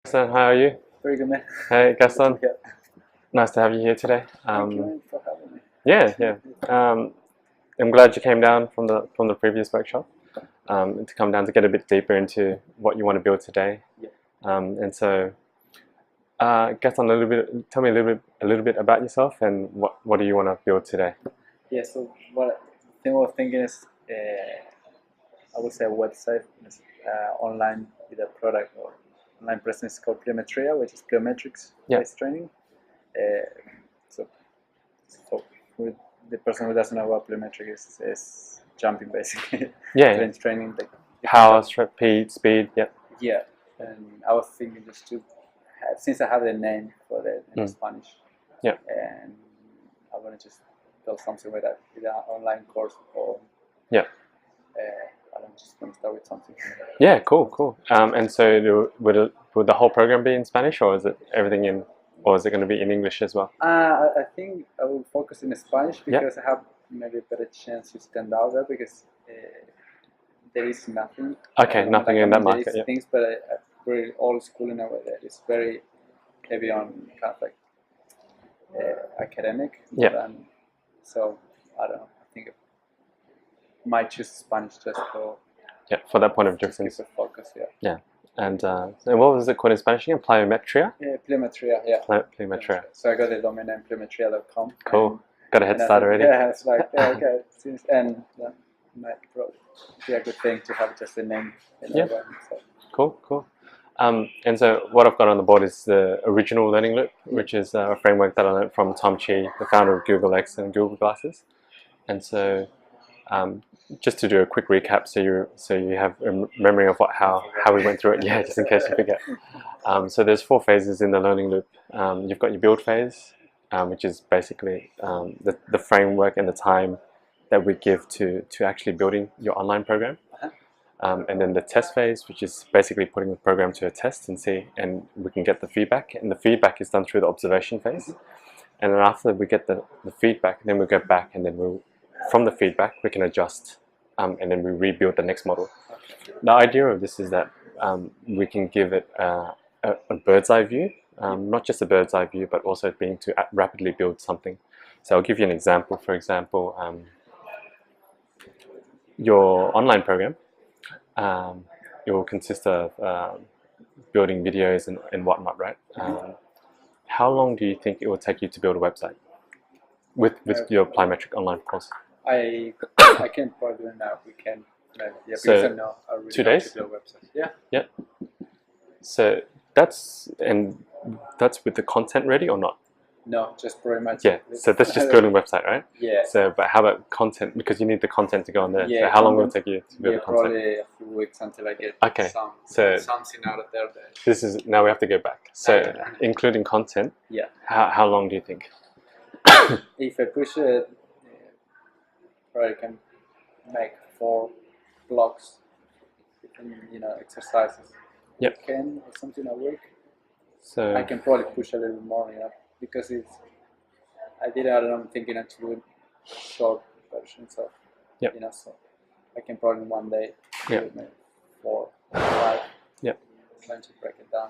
Gaston, how are you? Very good, man. Hey, Gaston. Yeah. Nice to have you here today. Thank you, man, for having me. Yeah. I'm glad you came down from the previous workshop to come down to get a bit deeper into what you want to build today. Yeah. And so, Gaston, tell me a little bit about yourself and what do you want to build today? Yeah. So what I was thinking is, I would say a website online with a product or online presence called Pliometria, which is pliometrics based training. So with the person who doesn't know what pliometric is jumping basically. Yeah. Training like power, speed. Yeah. Yeah. And I was thinking just to have, since I have the name for it in Spanish. Yeah. And I want to just build something with that, with an online course or I'm just going to start with something. Yeah, cool. And so would the whole program be in Spanish, or is it everything in, or is it going to be in English as well? I think I will focus in Spanish because I have maybe a better chance to stand out there because there is nothing. Okay, nothing in that market. There is things, but very old school in a way that it's very heavy on kind of like academic. Yeah. So I don't know. I think I might choose Spanish just for that point of difference. Keep the focus. Yeah. And what was it called in Spanish again? Pliometria? Yeah, Pliometria, yeah. Pliometria. So I got the domain name pliometria.com. Cool. Got a head start already. Yeah, it's like, okay. And might probably be a good thing to have just a name. So. Cool. And so what I've got on the board is the original learning loop, which is a framework that I learned from Tom Chi, the founder of Google X and Google Glasses. And so just to do a quick recap, so you have a memory of how we went through it, just in case you forget. So there's 4 phases in the learning loop. You've got your build phase, which is basically the framework and the time that we give to actually building your online program. And then the test phase, which is basically putting the program to a test and we can get the feedback. And the feedback is done through the observation phase. And then after we get the feedback, then we go back and then from the feedback we can adjust and then we rebuild the next model. The idea of this is that we can give it a bird's eye view, not just a bird's eye view, but also being to rapidly build something. So I'll give you an example. For example, your online program, it will consist of building videos and whatnot, right? How long do you think it will take you to build a website with your plyometric online course? I can probably do it now. We can. So because I know I really 2 days? like to build websites. Yeah. So that's with the content ready or not? No, just pretty much. Yeah. So that's just building a website, right? Yeah. So, but how about content? Because you need the content to go on there. Yeah, so how long will it take you to build the content? Probably a few weeks until I get something out of there. This is now we have to go back. So including content. Yeah. How long do you think? If I push it, probably can make 4 blocks, exercises. Yep. 10 or something a week. So I can probably push a little more, because I'm thinking of doing short versions of, so I can probably in one day do maybe 4 or 5. Yep. Trying to break it down.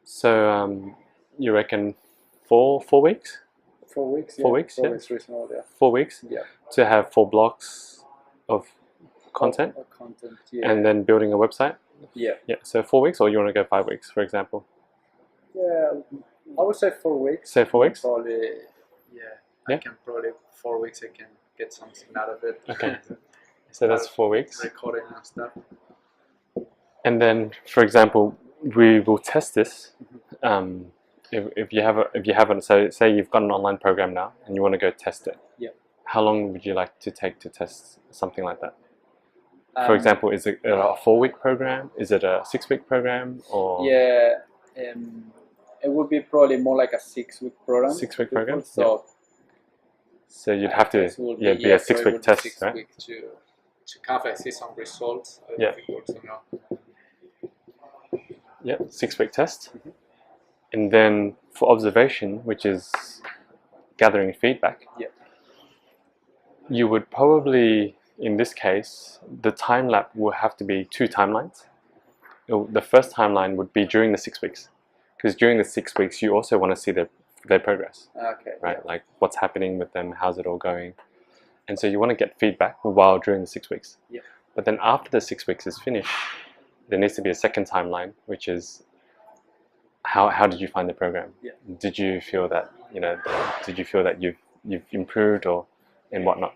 So you reckon 4 weeks? 4 weeks. 4 weeks. 4 weeks reasonable. Yeah. 4 weeks. Yeah. To have 4 blocks of content. And then building a website. Yeah. Yeah. So 4 weeks, or you want to go 5 weeks, for example? Yeah, I would say 4 weeks. Say 4 weeks. Probably. I can probably 4 weeks. I can get something out of it. Okay. So that's 4 weeks. Recording and stuff. And then, for example, we will test this. If you haven't, so say you've got an online program now and you want to go test it. Yeah. How long would you like to take to test something like that? For example, is it a 4-week program? Is it a 6-week program? Or it would be probably more like a 6-week program. 6-week program. So you'd have to be a 6-week test, right? 6 weeks to kind of see some results. Yeah. 6-week test. And then for observation, which is gathering feedback, you would probably, in this case, the time lap will have to be 2 timelines. the first timeline would be during the 6 weeks, because during the 6 weeks you also want to see their progress, Okay. right? Yeah. Like what's happening with them, how's it all going, and so you want to get feedback while during the 6 weeks. Yeah. But then after the 6 weeks is finished, there needs to be a second timeline, which is how did you find the program? Yeah. Did you feel that you've improved or and whatnot?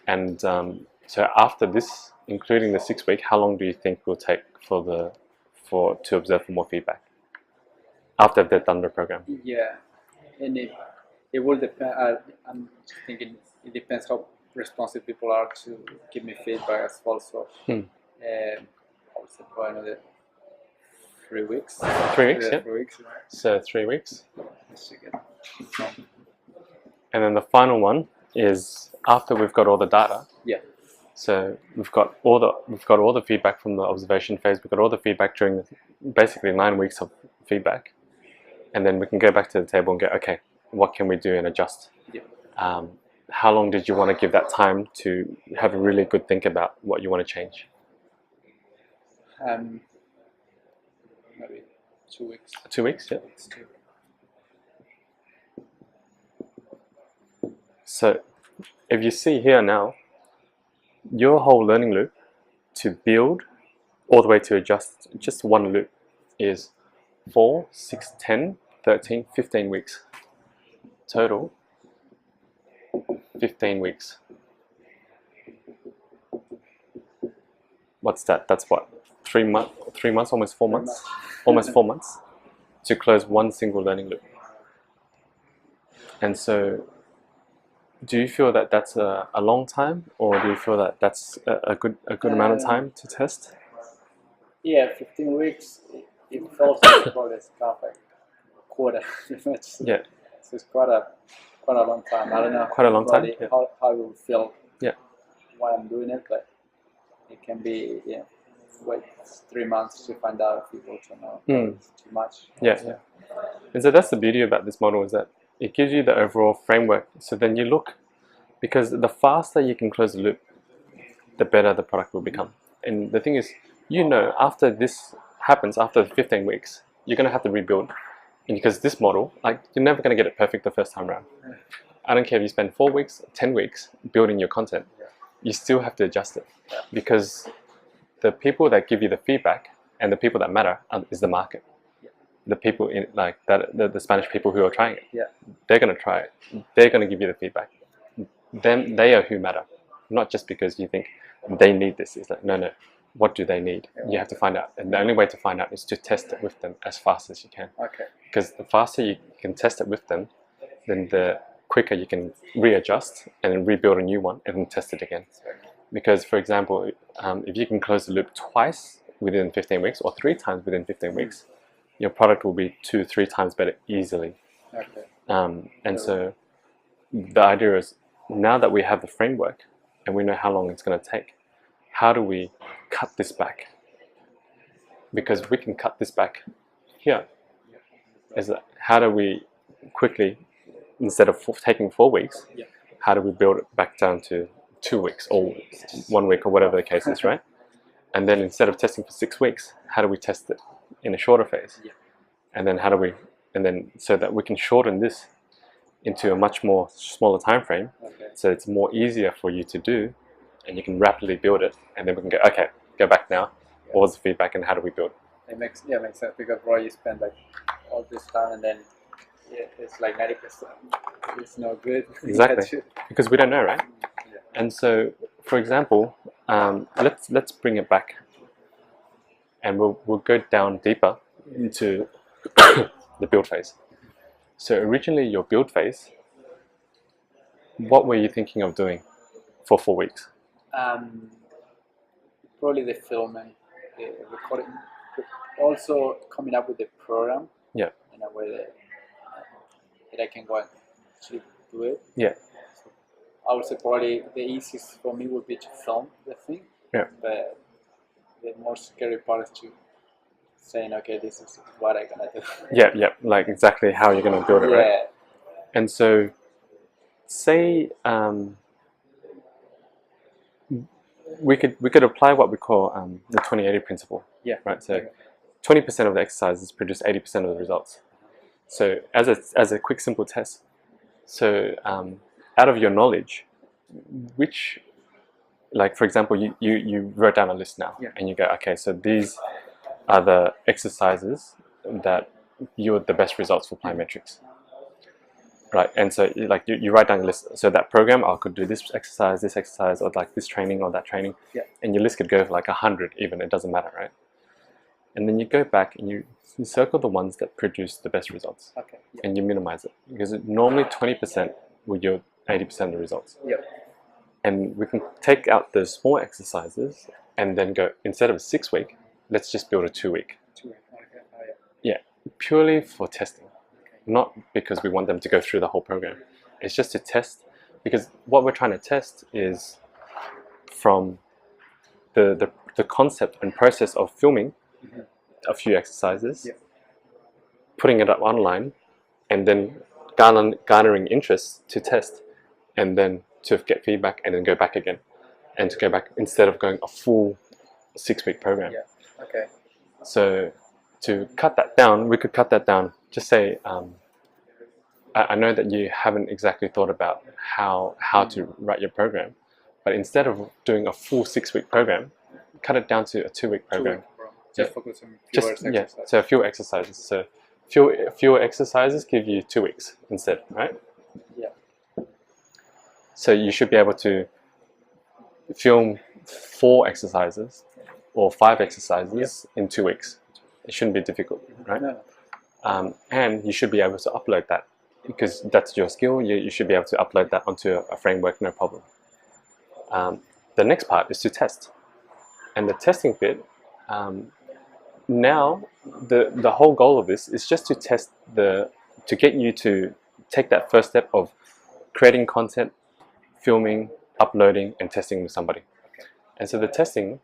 And so after this, including the 6 week, how long do you think will take to observe for more feedback after they've done the program? Yeah, and it will depend. I'm thinking it depends how responsive people are to give me feedback as well. So, I would say probably another 3 weeks. 3 weeks, yeah. 3 weeks. So 3 weeks. Let's check it. And then the final one is after we've got all the data. Yeah. So we've got all the feedback from the observation phase. We've got all the feedback during basically 9 weeks of feedback, and then we can go back to the table and go, okay, what can we do and adjust? Yeah. How long did you want to give that time to have a really good think about what you want to change? Maybe 2 weeks. 2 weeks, yeah. It's 2. So if you see here now, your whole learning loop to build all the way to adjust, just one loop, is 4, 6, 10, 13, 15 weeks. Total 15 weeks. What's that? That's what? 3 months, almost 4 months? Almost 4 months to close one single learning loop. And so do you feel that that's a long time, or do you feel that that's a good amount of time to test? Yeah, 15 weeks. It felt like probably it's kind of like a quarter. Yeah. So it's quite a long time. I don't know. Quite a long time, yeah. How it will feel. Yeah. While I'm doing it, but it can be wait 3 months to find out if people to know it's too much. Yeah, yeah. And so that's the beauty about this model, is that it gives you the overall framework. So then you look, because the faster you can close the loop, the better the product will become. And the thing is, after this happens, after 15 weeks, you're going to have to rebuild. And because this model, like, you're never going to get it perfect the first time around. I don't care if you spend 4 weeks, 10 weeks building your content, you still have to adjust it. Because the people that give you the feedback and the people that matter is the market. The people in the Spanish people who are trying it, they're going to try it. They're going to give you the feedback. They are who matter, not just because you think they need this. It's like, no. What do they need? You have to find out, and the only way to find out is to test it with them as fast as you can. Okay. Because the faster you can test it with them, then the quicker you can readjust and then rebuild a new one and then test it again. Because, for example, if you can close the loop twice within 15 weeks or 3 times within 15 weeks, your product will be 2-3 times better easily. Okay. And so the idea is, now that we have the framework and we know how long it's going to take, how do we cut this back? Because we can cut this back here. Is that how do we quickly, instead of taking 4 weeks, how do we build it back down to 2 weeks or 1 week or whatever the case is, right? And then instead of testing for 6 weeks, how do we test it in a shorter phase? And then so that we can shorten this into a much more smaller time frame, so it's more easier for you to do, and you can rapidly build it, and then we can go, okay, go back now. What was the feedback, and how do we build? It makes sense, because you spend like all this time, and then it's like 90%. It's no good. Exactly, because we don't know, right? And so, for example, let's bring it back, and we'll go down deeper into the build phase. So originally, your build phase, what were you thinking of doing for 4 weeks? Probably the filming, the recording, also coming up with the program. Yeah. In a way that I can go and actually do it. Yeah. So I would say probably the easiest for me would be to film the thing. Yeah. But the more scary part is to saying, okay, this is what I'm gonna do. Yeah, like exactly how you're gonna build it, right? And so, say we could apply what we call the 20/80 principle. Yeah. Right. So 20% of the exercises produce 80% of the results. So as a quick simple test, so out of your knowledge, which, like for example, you wrote down a list now, and you go, okay, so these are the exercises that yield the best results for plyometrics. Right, and so like you write down a list. So that program, I could do this exercise, or like this training or that training, and your list could go for like 100 even. It doesn't matter, right? And then you go back and you circle the ones that produce the best results, and you minimize it, because normally 20% will yield 80% of the results. And we can take out those small exercises and then go, instead of a 6-week, let's just build a 2-week. Yeah, purely for testing. Not because we want them to go through the whole program. It's just to test, because what we're trying to test is from the concept and process of filming a few exercises, putting it up online, and then garnering interest to test, and then to get feedback, and then go back again, and to go back instead of going a full 6-week program. So to cut that down, we could cut that down. Just say, I know that you haven't exactly thought about how to write your program, but instead of doing a full 6-week program, cut it down to a 2-week program. Just focus on fewer exercises. So a few exercises. So fewer exercises give you 2 weeks instead, right? So you should be able to film 4 exercises or 5 exercises in 2 weeks. It shouldn't be difficult, right? And you should be able to upload that, because that's your skill. You should be able to upload that onto a framework, no problem. The next part is to test. And the testing bit, now the whole goal of this is just to test to get you to take that first step of creating content, filming, uploading, and testing with somebody. And so the testing,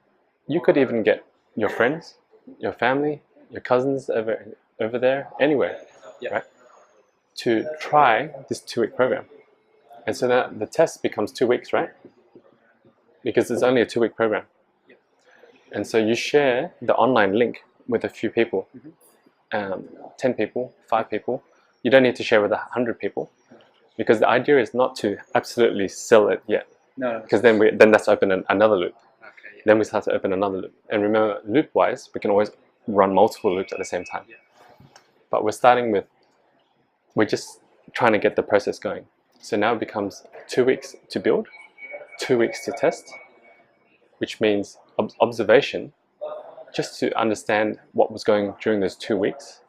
you could even get your friends, your family, your cousins over there, anywhere, right, to try this 2-week program. And so now the test becomes 2 weeks, right? Because it's only a 2-week program. And so you share the online link with a few people, 10 people, 5 people. You don't need to share with 100 people, because the idea is not to absolutely sell it yet. Because then that's open another loop. Then we start to open another loop. And remember, loop-wise, we can always run multiple loops at the same time. But we're just trying to get the process going. So now it becomes 2 weeks to build, 2 weeks to test, which means observation, just to understand what was going during those 2 weeks,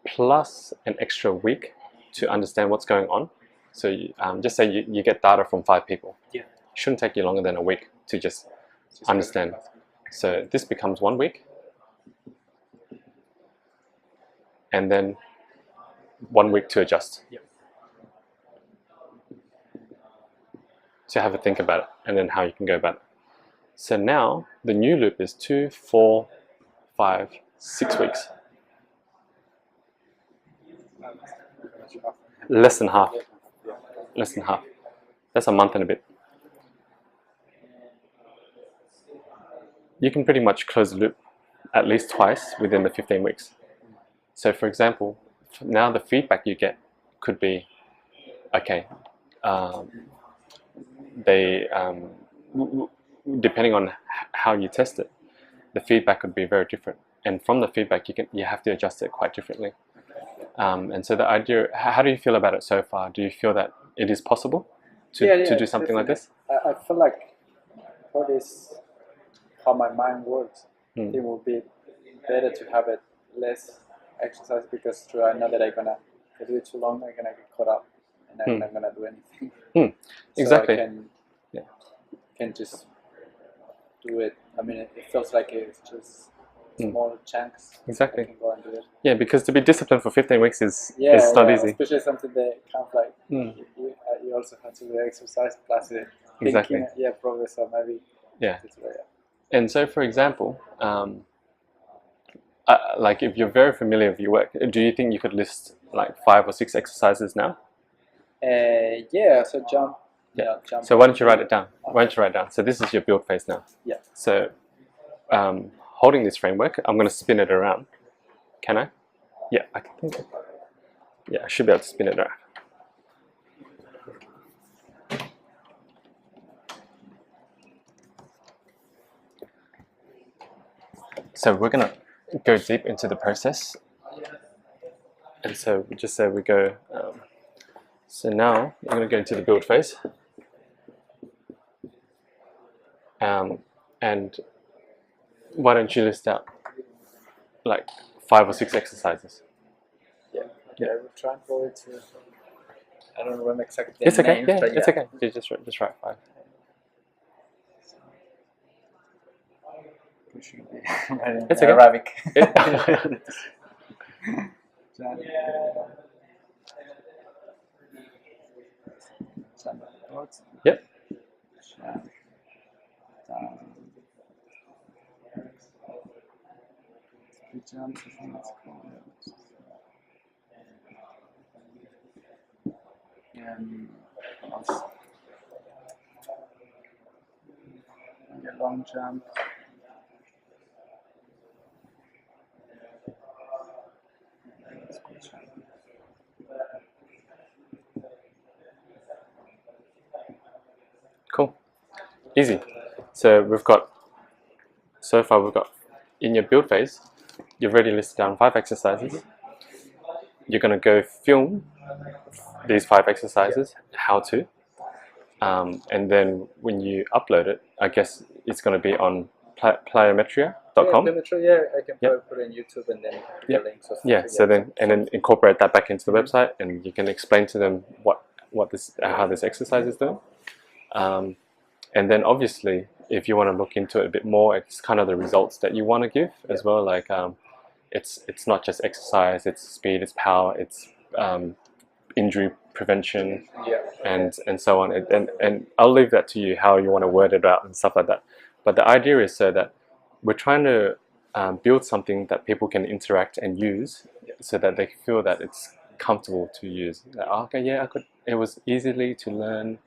plus an extra week to understand what's going on. So just say you get data from 5 people. It shouldn't take you longer than a week to just understand. So this becomes 1 week, and then 1 week to adjust. So have a think about it, and then how you can go about it. So now the new loop is 2, 4, 5, 6 weeks. Less than half. Less than half. That's a month and a bit. You can pretty much close the loop at least twice within the 15 weeks. So for example, now the feedback you get could be, okay, depending on how you test it, the feedback could be very different. And from the feedback, you have to adjust it quite differently. And so the idea, how do you feel about it so far? Do you feel that it is possible to do something like this? I feel like for this, how my mind works, it would be better to have it less exercise, because I know that if I do it too long, I'm gonna get caught up and I'm not gonna do anything. Exactly. So I can just do it. I mean, it feels like it's just small chunks. Exactly. I can go and do it. Yeah, because to be disciplined for 15 weeks is not easy. Especially something that kind of like you also have to do exercise plus thinking. Exactly. Probably so maybe. And so, for example, like if you're very familiar with your work, do you think you could list like 5 or 6 exercises now? So jump Yeah. jump. So why don't you write it down? Why don't you write it down? So this is your build phase now. Yeah. So holding this framework, I'm going to spin it around. Can I? Yeah, I can think. Yeah, I should be able to spin it around. So we're going to go deep into the process. And so we just say we go, so now we're going to go into the build phase. And why don't you list out like 5 or 6 exercises? Yeah. I will try and forward to. I don't remember exactly the It's okay. names, Yeah, but it's okay. You just write 5. We should be writing It's okay. Arabic. Yep. A long jump. Cool. Easy. So so far we've got, in your build phase, you've already listed down 5 exercises. You're going to go film these 5 exercises, how to, and then when you upload it, I guess it's going to be on plyometria.com. Yeah, I can probably put it on YouTube and then the links. Yeah, so then incorporate that back into the website, and you can explain to them how this exercise is doing. And then obviously, if you want to look into it a bit more, it's kind of the results that you want to give as well. Like it's not just exercise, it's speed, it's power, it's injury prevention, and so on. And I'll leave that to you how you want to word it out and stuff like that. But the idea is so that we're trying to build something that people can interact and use, so that they feel that it's comfortable to use. Like, oh, okay, yeah, I could. It was easily to learn.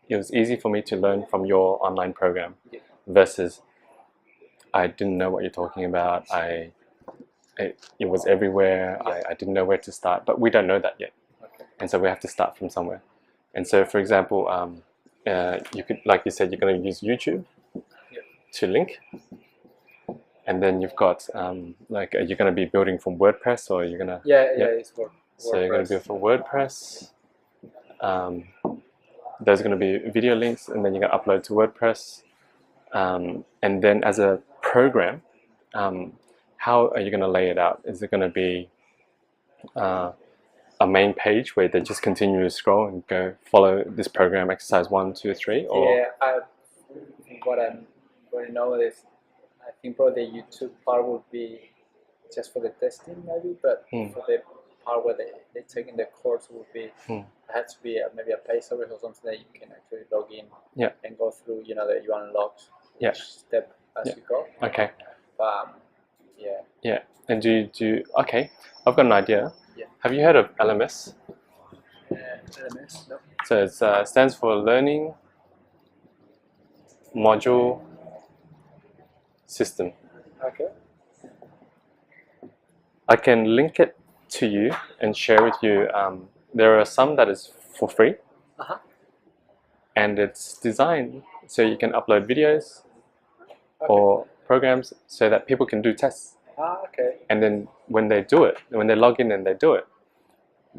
It was easy for me to learn from your online program, versus I didn't know what you're talking about. It was everywhere. I didn't know where to start, but we don't know that yet, and so we have to start from somewhere. And so, for example, you could, like you said, you're going to use YouTube to link, and then you've got like, you're going to be building from WordPress, or you're going to it's WordPress. So you're going to build from WordPress. There's going to be video links, and then you're going to upload to WordPress. And then as a program, how are you going to lay it out? Is it going to be a main page where they just continue to scroll and go follow this program, exercise 1, 2, 3? Or What I know is, I think probably the YouTube part would be just for the testing maybe, but for the part where they're taking the course would be, it had to be maybe a pay service or something that you can actually log in and go through, that you unlock each step as you go. Okay. Yeah. And okay, I've got an idea. Yeah. Have you heard of LMS? LMS? No. So it stands for Learning Module System. Okay. I can link it to you and share with you. There are some that is for free, and it's designed so you can upload videos or programs so that people can do tests. Okay. And then when they log in and they do it,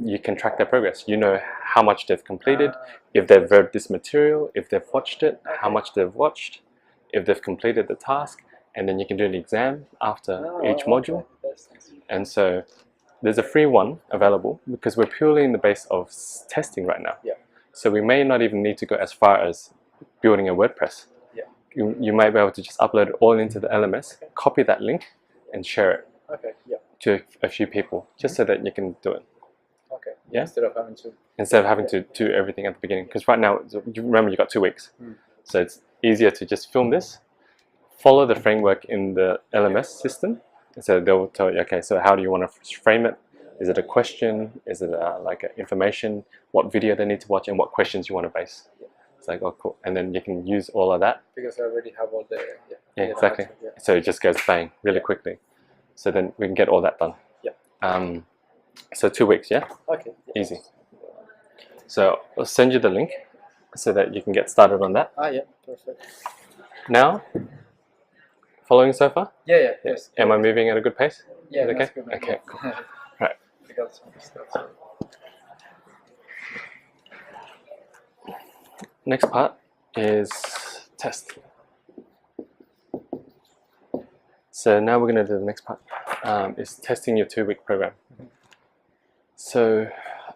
you can track their progress. You know how much they've completed, if they've read this material, if they've watched it, how much they've watched, if they've completed the task, and then you can do an exam after each module. And so there's a free one available, because we're purely in the base of testing right now. Yeah. So we may not even need to go as far as building a WordPress. Yeah. You might be able to just upload it all into the LMS, copy that link, and share it to a few people, just so that you can do it. Okay. Yeah. Instead of having to do everything at the beginning, because right now, you remember, you got 2 weeks, so it's easier to just film this, follow the framework in the LMS system. So they'll tell you, okay, so how do you want to frame it? Is it a question? Is it like information? What video they need to watch, and what questions you want to base? It's like, oh, cool. And then you can use all of that. Because I already have all the Yeah, exactly. So it just goes bang really quickly. So then we can get all that done. Yeah. So 2 weeks, yeah? Okay. Yeah. Easy. So I'll send you the link so that you can get started on that. Ah, yeah, perfect. Now, following so far? Yeah. Yes. Am I moving at a good pace? Yeah, Is it that's okay? good. Okay, cool. Right. I got some stuff. So. Next part is test. So now we're going to do the next part. Is testing your 2-week program. So,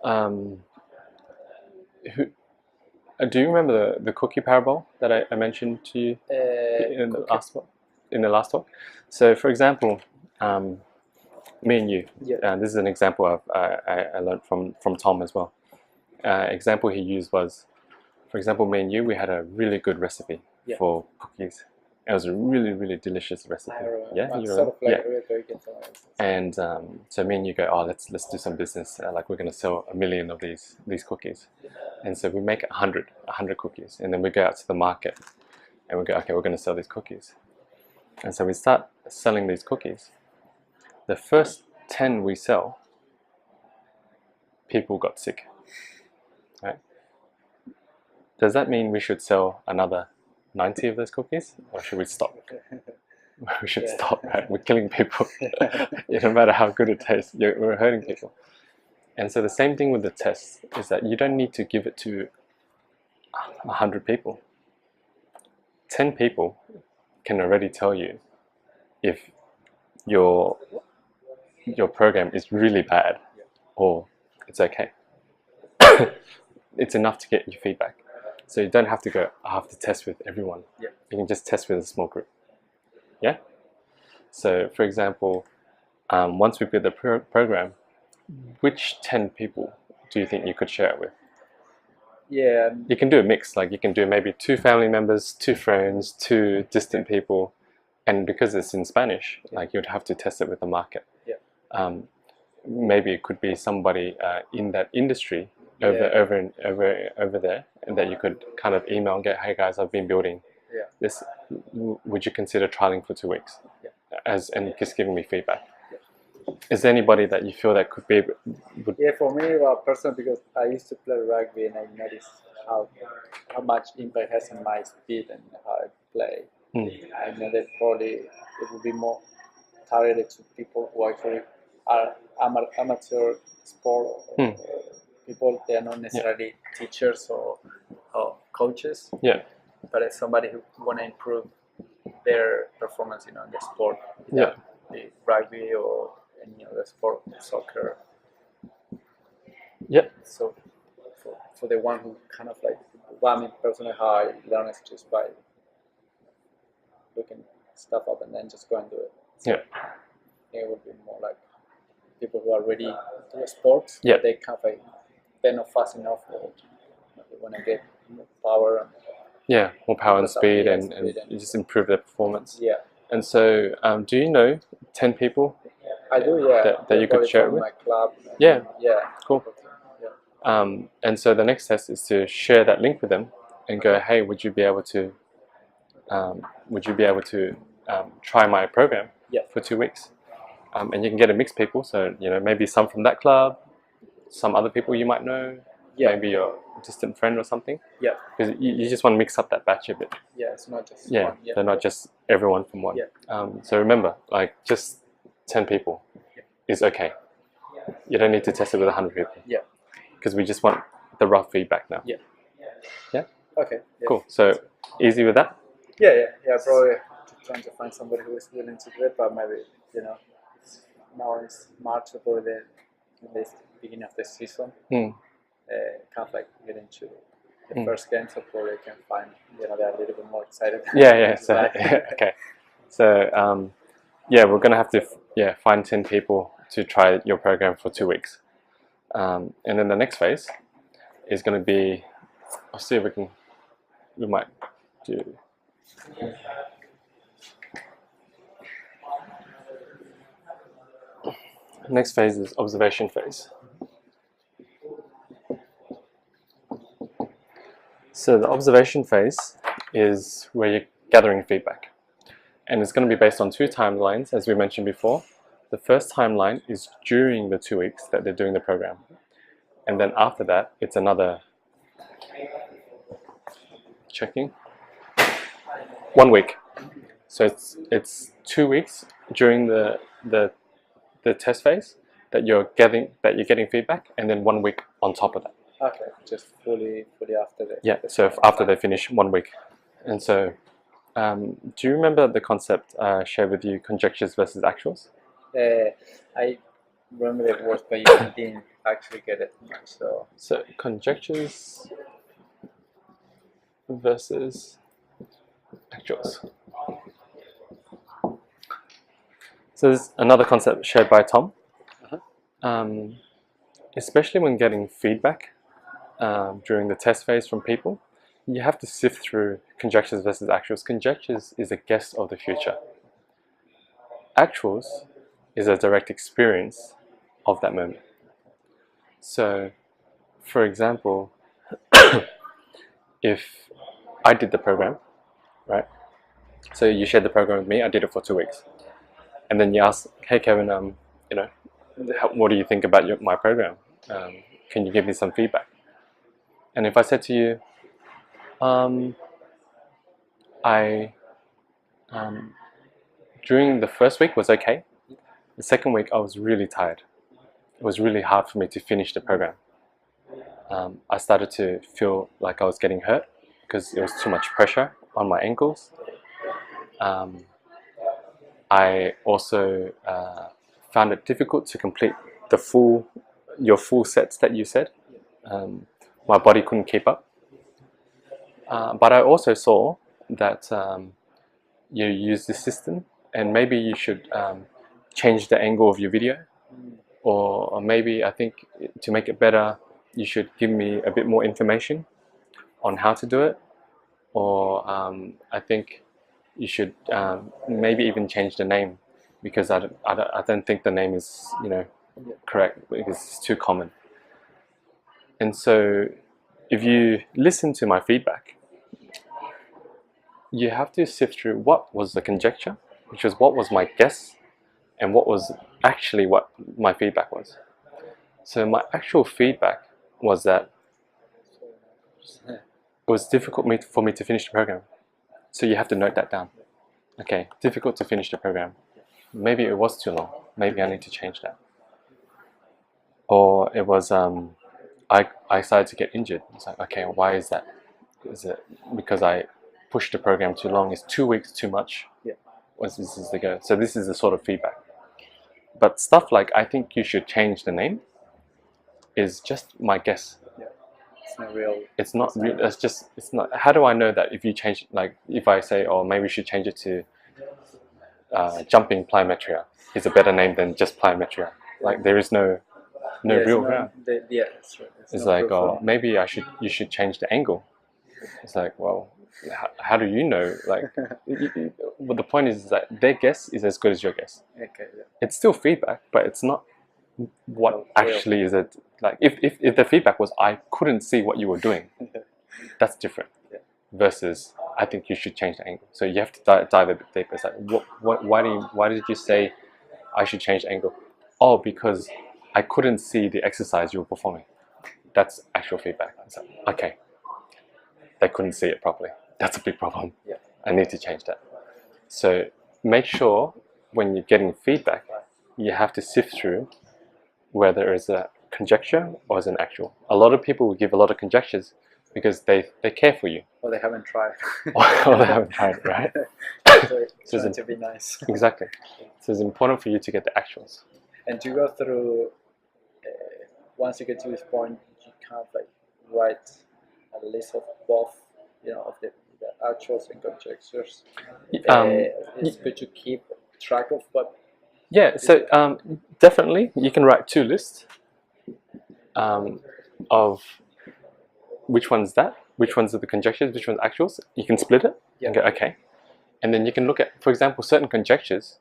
do you remember the cookie parable that I mentioned to you in the last talk? So, for example, me and you. Yeah. This is an example I learned from Tom as well. Example he used was, for example, me and you, we had a really good recipe for cookies. It was a really, really delicious recipe. Yeah, you remember? And so me and you go, oh, let's do some business. Like we're going to sell 1 million of these cookies. And so we make 100 cookies, and then we go out to the market, and we go, okay, we're going to sell these cookies. And so we start selling these cookies. The first 10 we sell, people got sick. Right? Does that mean we should sell another 90 of those cookies, or should we stop? We should stop, right? We're killing people. No matter how good it tastes, we're hurting people. And so the same thing with the test is that you don't need to give it to 100 people. 10 people can already tell you if your program is really bad or it's okay. It's enough to get your feedback. So you don't have to go, I have to test with everyone. Yeah. You can just test with a small group. Yeah? So, for example, once we build the program, which 10 people do you think you could share it with? Yeah. You can do a mix. Like you can do maybe 2 family members, 2 friends, 2 distant people. And because it's in Spanish, like you'd have to test it with the market. Yeah. Maybe it could be somebody in that industry over there, and that you could kind of email and get, hey guys, I've been building this. Would you consider trialing for 2 weeks? And just giving me feedback. Is there anybody that you feel that could be? Yeah, for me, personally, because I used to play rugby and I noticed how much impact it has on my speed and how I play. I know that probably it would be more targeted to people who actually are amateur sport people. They are not necessarily teachers or coaches. Yeah. But as somebody who want to improve their performance, in the sport, Yeah. The rugby or any other sport, soccer. Yeah. So for the one who kind of like, well, I mean, personally, how I learn is just by looking stuff up and then just go and do it. So Yeah. I think it would be more like people who are ready to the sports. Yeah. They kind of like, they're not fast enough, or they want to get more power. And, yeah, more power and speed, and you just improve their performance. Yeah. And so, do you know 10 people? I do, yeah. That you could share it with? My club. Yeah. Yeah. Cool. Yeah. And so the next test is to share that link with them and go, hey, would you be able to try my program for 2 weeks? And you can get a mix of people, so maybe some from that club, some other people you might know, maybe your distant friend or something. Yeah. Because you just want to mix up that batch a bit. Yeah, it's not just one. Yeah. They're not just everyone from one. Yeah. So remember, like just 10 people is okay. You don't need to test it with 100 people. Yeah. Because we just want the rough feedback now. Yeah. Yeah? Okay. Yeah. Cool. So easy with that? Yeah. Probably trying to find somebody who is willing to do it, but maybe, now it's March, or probably the beginning of the season. Kind of like getting to the first game, so probably I can find, they're a little bit more excited. Yeah. So, okay. So, we're going to have to find 10 people to try your program for 2 weeks. And then the next phase is going to be, I'll see if we might do. Next phase is observation phase. So the observation phase is where you're gathering feedback. And it's going to be based on 2 timelines, as we mentioned before. The first timeline is during the 2 weeks that they're doing the program. And then after that, it's another checking 1 week. So it's 2 weeks during the test phase that you're getting feedback, and then 1 week on top of that. Okay, just fully after that. Yeah. So after they finish 1 week, and so do you remember the concept I shared with you, conjectures versus actuals? I remember the words, but you didn't actually get it much. So conjectures versus actuals. So there's another concept shared by Tom. Especially when getting feedback during the test phase from people, you have to sift through conjectures versus actuals. Conjectures is a guess of the future. Actuals is a direct experience of that moment. So, for example, if I did the program, right? So you shared the program with me. I did it for 2 weeks, and then you ask, "Hey, Kevin, what do you think about my program? Can you give me some feedback?" And if I said to you, during the first week was okay. The second week I was really tired. It was really hard for me to finish the program. I started to feel like I was getting hurt because there was too much pressure on my ankles. I also found it difficult to complete your full sets that you said. My body couldn't keep up. But I also saw that you use this system, and maybe you should change the angle of your video, or maybe I think to make it better, you should give me a bit more information on how to do it, or I think you should maybe even change the name, because I don't think the name is correct, because it's too common. And so if you listen to my feedback, you have to sift through what was the conjecture, which was what was my guess, and what was actually what my feedback was. So my actual feedback was that it was difficult for me to finish the program. So you have to note that down. Okay, difficult to finish the program. Maybe it was too long. Maybe I need to change that. Or it was I started to get injured. It's like, okay, why is that? Is it because I pushed the program too long? Is 2 weeks too much? Yeah. This is the go. So this is the sort of feedback. But stuff like, I think you should change the name, is just my guess. Yeah. It's not real. It's not real. It's not. How do I know that if you change, like if I say, oh, maybe we should change it to jumping plyometria, is a better name than just plyometria? Like there is no real ground. Yeah, that's right. It's like, oh, maybe you should change the angle. It's like, well, how do you know? Like, but the point is that their guess is as good as your guess. Okay, yeah. It's still feedback, but it's not what actually is it. Like, if the feedback was, I couldn't see what you were doing, that's different. Yeah. Versus, I think you should change the angle. So you have to dive a bit deeper. It's like, why did you say I should change the angle? Oh, because I couldn't see the exercise you were performing. That's actual feedback. It's like, okay, they couldn't see it properly. That's a big problem. Yeah. I need to change that. So make sure when you're getting feedback, you have to sift through whether it's a conjecture or it's an actual. A lot of people will give a lot of conjectures because they care for you. Or they haven't tried. Or they haven't tried, right? So trying to be nice. Exactly. So it's important for you to get the actuals. And to go through, once you get to this point, you kind of like write a list of both, of the actuals and conjectures. It's good to keep track of what. Yeah, so definitely you can write 2 lists of which one's that, which ones are the conjectures, which one's actuals. You can split it and go, okay. And then you can look at, for example, certain conjectures,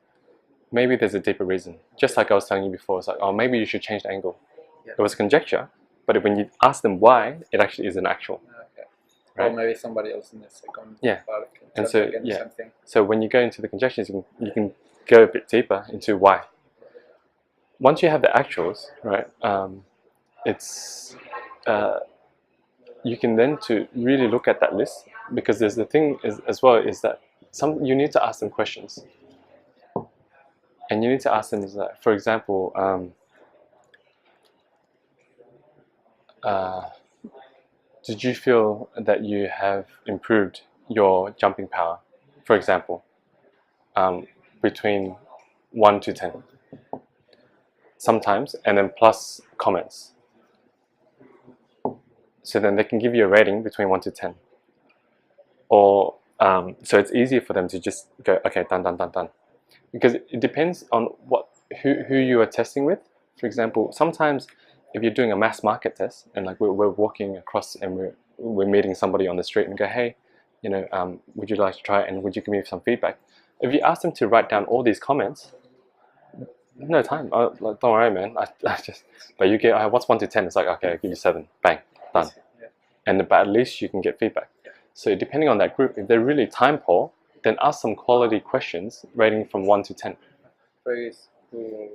maybe there's a deeper reason. Just like I was telling you before, it's like, oh, maybe you should change the angle. Yeah. It was a conjecture, but when you ask them why, it actually is an actual. Okay. right? Or maybe somebody else in the second Yeah. part can And touch so, again the yeah. same thing. So when you go into the conjectures, you can go a bit deeper into why. Once you have the actuals, right, it's you can then to really look at that list, because there's the thing is, as well, is that you need to ask them questions, and you need to ask them is that, for example, did you feel that you have improved your jumping power, for example, between 1 to 10? Sometimes, and then plus comments. So then they can give you a rating between 1 to 10. Or, so it's easier for them to just go, okay, done, done, done, done. Because it depends on who you are testing with. For example, sometimes if you're doing a mass market test, and like we're walking across and we're meeting somebody on the street and go, hey, would you like to try it, and would you give me some feedback? If you ask them to write down all these comments, no time. Like, don't worry, man. I just, but you get, what's 1 to 10? It's like, okay, I'll give you 7. Bang, done. Yeah. But at least you can get feedback. Yeah. So depending on that group, if they're really time poor, then ask some quality questions rating from 1 to 10. Praise who,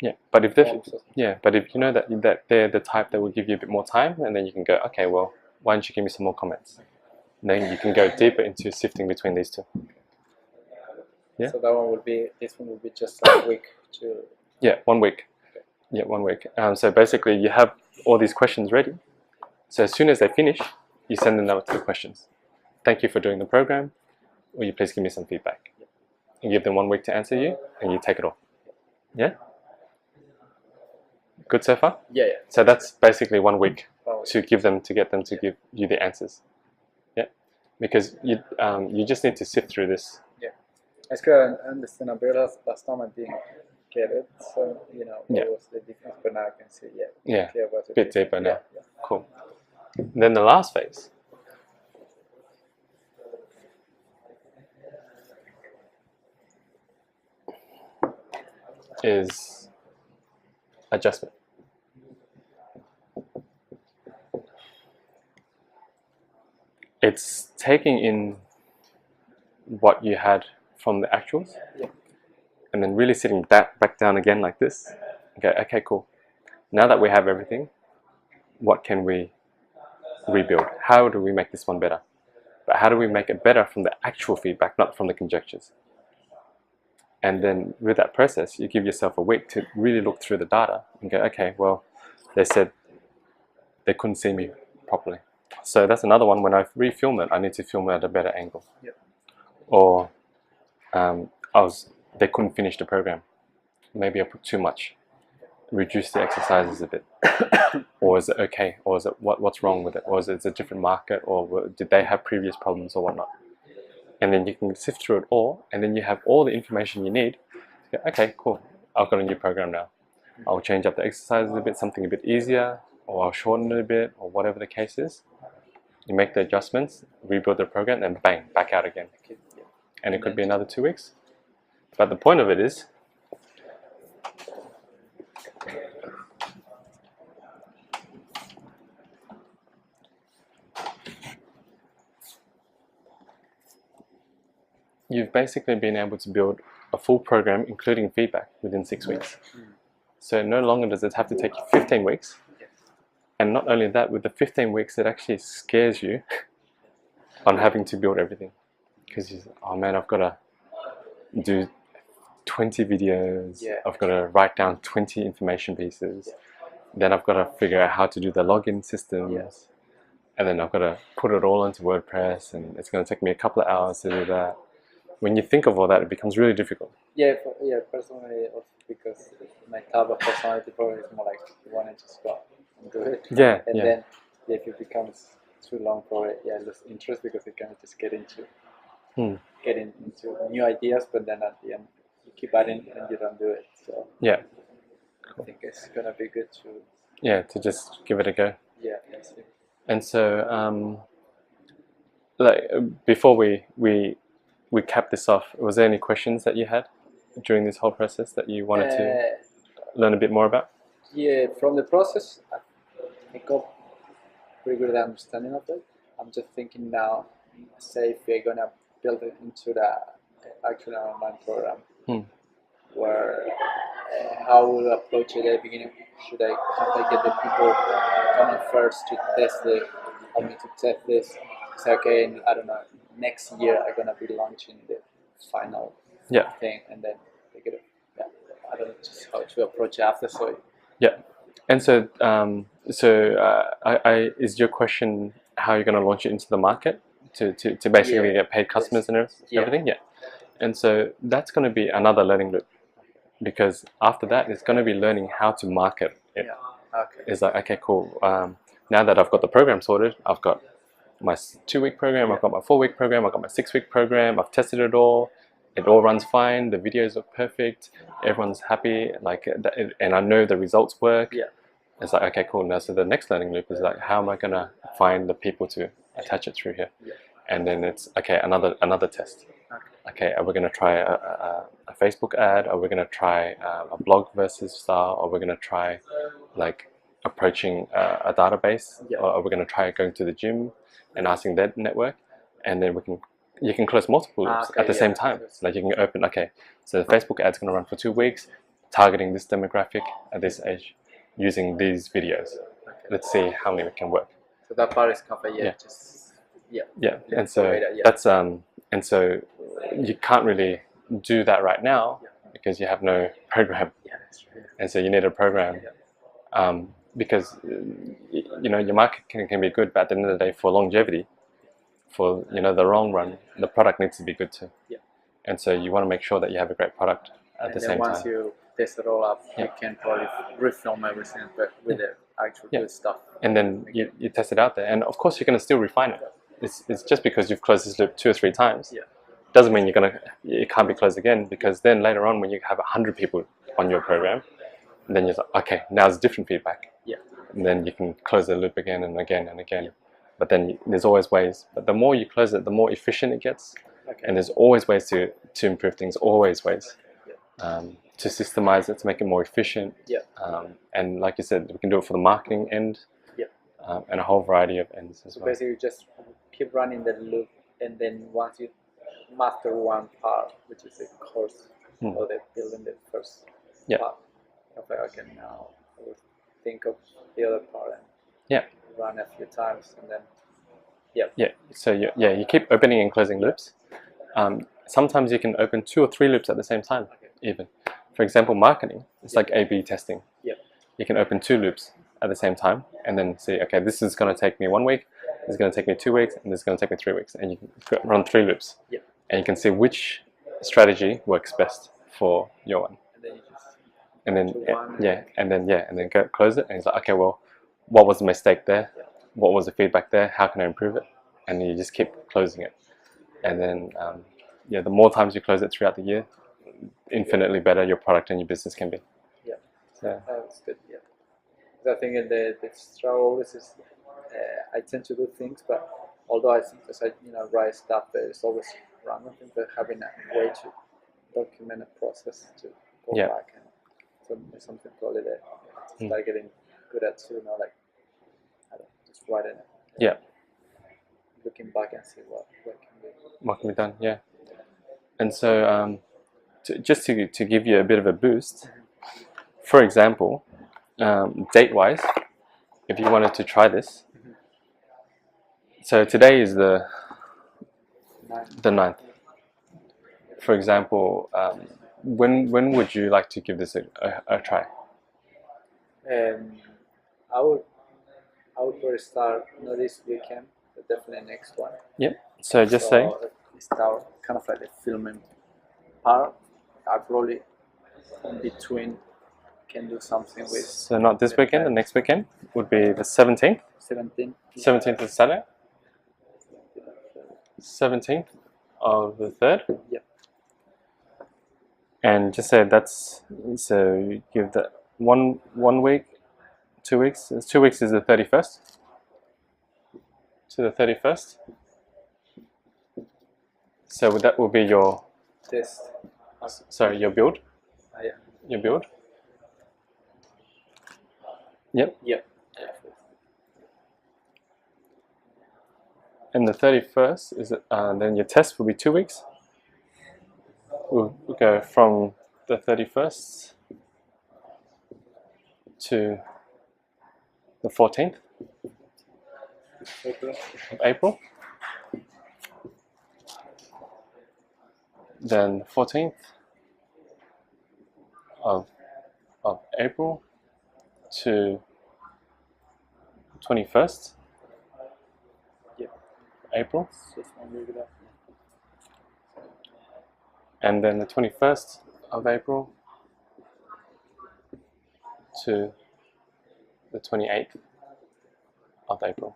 Yeah, but if they, forms of- but if you know that they're the type that will give you a bit more time, and then you can go, okay, well, why don't you give me some more comments? And then you can go deeper into sifting between these two. Yeah. So this one will be just a week to. Yeah, 1 week. Yeah, 1 week. So basically, you have all these questions ready. So as soon as they finish, you send them out to the questions. Thank you for doing the program. Will you please give me some feedback? You give them 1 week to answer you, and you take it off. Yeah? Good so far? Yeah. So that's basically 1 week Oh, to get them to give you the answers. Yeah? Because you just need to sift through this. Es que I understand a bit last time I didn't get it, so what was the difference? But now I can see, Yeah, clear what a bit deeper now. Yeah. Cool. Then the last phase is adjustment. It's taking in what you had from the actuals, and then really sitting that back down again like this. Okay, cool. Now that we have everything, what can we rebuild? How do we make this one better? But how do we make it better from the actual feedback, not from the conjectures? And then with that process, you give yourself a week to really look through the data and go, okay, well, they said they couldn't see me properly. So that's another one. When I refilm it, I need to film it at a better angle. Or they couldn't finish the program. Maybe I put too much. Reduce the exercises a bit. Or is it okay? Or is it what's wrong with it? Or is it a different market? Or did they have previous problems or whatnot? And then you can sift through it all, and then you have all the information you need. Okay, cool. I've got a new program now. I'll change up the exercises a bit, something a bit easier, or I'll shorten it a bit, or whatever the case is. You make the adjustments, rebuild the program, and bang, back out again. And it could be another 2 weeks. But the point of it is, you've basically been able to build a full program, including feedback, within 6 weeks. So no longer does it have to take you 15 weeks. And not only that, with the 15 weeks, it actually scares you on having to build everything. Because you say, oh man, I've got to do 20 videos, I've got to write down 20 information pieces, then I've got to figure out how to do the login systems, and then I've got to put it all into WordPress, and it's going to take me a couple of hours to do that. When you think of all that, it becomes really difficult. Personally, also because my type of personality probably is more like you want to just go and do it. And then if it becomes too long, probably I lose interest because you can just get into new ideas, but then at the end you keep adding and you don't do it. So I think it's gonna be good to just give it a go. That's it. And so before we cap this off, was there any questions that you had during this whole process that you wanted to learn a bit more about? From the process, I got pretty good understanding of it. I'm just thinking now, say if we're gonna build it into the actual online program, where how we'll approach it at the beginning. Should I get the people coming first to test it, help me to test this? Say, okay, I don't know, next year I'm gonna be launching the final thing, and then they get it. Yeah, I don't know just how to approach it after. So yeah, and so is your question how you're going to launch it into the market to basically get paid customers and everything? Yeah, and so that's going to be another learning loop, because after that it's going to be learning how to market it. It's like, okay, cool. Now that I've got the program sorted, I've got my 2-week program, I've got my 4-week program, I've got my 6-week program, I've tested it all runs fine, the videos look perfect, everyone's happy, like, and I know the results work. It's like, okay, cool. Now, so the next learning loop is like, how am I gonna find the people to attach it through here? And then it's, okay, another test. Okay, are we gonna try a Facebook ad? Are we gonna try a blog versus style? Are we gonna try like approaching a database? Or are we gonna try going to the gym and asking that network? And then you can close multiple loops at the same time. Like, you can open, okay, so the Facebook ad's gonna run for 2 weeks, targeting this demographic at this age, using these videos. Let's see how many can work. So that part is covered. And so that's and so you can't really do that right now because you have no program. And so you need a program, because you know, your market can be good, but at the end of the day, for longevity, for, you know, the long run, the product needs to be good too. And so you want to make sure that you have a great product at the same time. Once you test it all up, you can probably refilm everything, but with the actual good stuff. And then you test it out there, and of course you're going to still refine it. It's just because you've closed this loop 2 or 3 times, doesn't mean it can't be closed again, because then later on when you have 100 people on your program, then you're like, okay, now it's different feedback. And then you can close the loop again and again and again. But then there's always ways. But the more you close it, the more efficient it gets. And there's always ways to improve things, always ways. To systemize it, to make it more efficient. And like you said, we can do it for the marketing end, and a whole variety of ends as well. Basically, just keep running the loop, and then once you master one part, which is the course, or the building the first part, okay, I can now think of the other part and run a few times, and then So you keep opening and closing loops. Sometimes you can open 2 or 3 loops at the same time, even. For example, marketing, it's like A/B testing. You can open 2 loops at the same time and then see, okay, this is going to take me 1 week, this is going to take me 2 weeks, and this is going to take me 3 weeks. And you can run 3 loops. And you can see which strategy works best for your one. And then go close it, and it's like, okay, well, what was the mistake there? What was the feedback there? How can I improve it? And you just keep closing it. And then, the more times you close it throughout the year, infinitely better your product and your business can be. So that's good. I think the struggle is I tend to do things, but although I think as I write stuff, there's always random things, but having a way to document a process to go back and something probably that to start getting good at too. Like, I don't know, just writing it. Looking back and see what can be done. And so just to give you a bit of a boost, for example, date-wise, if you wanted to try this, so today is the 9th. For example, when would you like to give this a try? I would probably start not this weekend, but definitely next one. So just say start kind of like the filming part. I probably in between can do something with. So not this weekend, the next weekend would be the 17th. 17th is Saturday. 17th of the 3rd. And just say so you give that one week, 2 weeks. 2 weeks is the 31st. To the 31st. So that will be your test. Sorry, your build. Your build. And the 31st is then your test will be 2 weeks. We'll go from the 31st to the 14th of April. Then the 14th of April to 21st April. And then the 21st of April to the 28th of April.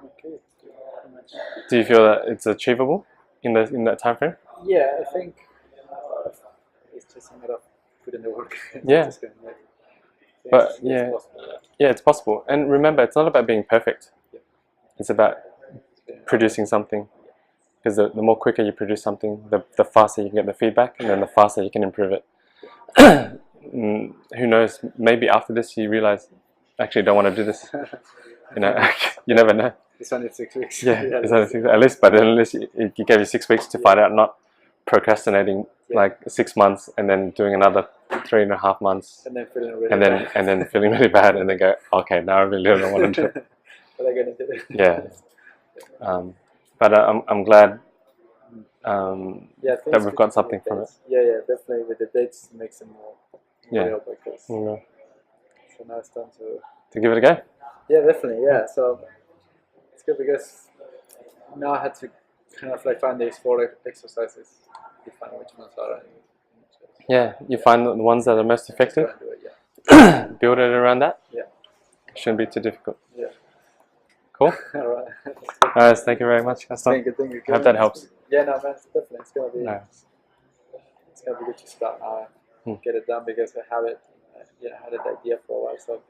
Okay. Do you feel that it's achievable in that time frame? Yeah, I think it's just a matter of putting the work. Yeah. But yeah, it's possible. And remember, it's not about being perfect. It's about producing something. Because the more quicker you produce something, the faster you can get the feedback, and then the faster you can improve it. Who knows? Maybe after this you realize, actually, don't want to do this. You know, you never know. It's only 6 weeks. Yeah, it's only 6 weeks. At least, but at least you gave you 6 weeks to find out, not procrastinating like 6 months and then doing another 3.5 months, and then feeling really bad. And then feeling really bad, and then go, okay, now I really don't want to do it. But I'm gonna do it. Yeah. But I'm glad that we've got something from it. Yeah, definitely. With the dates, it makes it more real because so now it's time to give it a go. Yeah, definitely. Yeah, so it's good because now I had to kind of like find these 4 exercises, define which ones are. Yeah, you find the ones that are most effective. Build it around that. Yeah. Shouldn't be too difficult. Yeah. Cool. Alright. Alright, thank you very much, Gaston. Thank you. I hope that helps. Yeah, no, man, definitely. It's gonna be. No. It's gonna be good to start now. Get it done because I have it. I had an idea for a while, so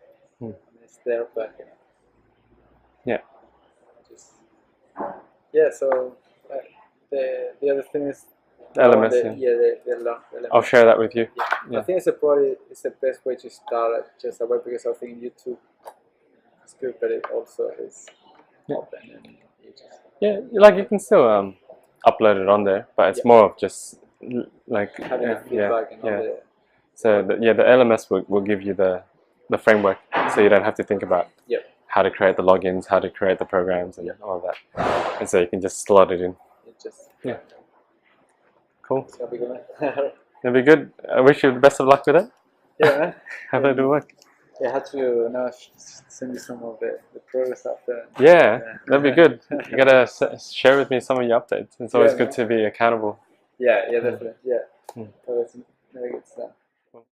it's there. But So the other thing is the LMS. The I'll share that with you. I think it's the best way to start just a web because I think YouTube is good, but it also is open and like you can still upload it on there, but it's more of just like having feedback and all that. So the LMS will give you the framework, so you don't have to think about how to create the logins, how to create the programs, and all of that. And so you can just slot it in. Cool. It's gonna be good. It'll be good. I wish you the best of luck with it. Yeah, man. Have it work. I had to now send you some of the progress after. Yeah, that'd be good. You gotta share with me some of your updates. It's always good to be accountable. Yeah, definitely. Yeah. So it's very good stuff.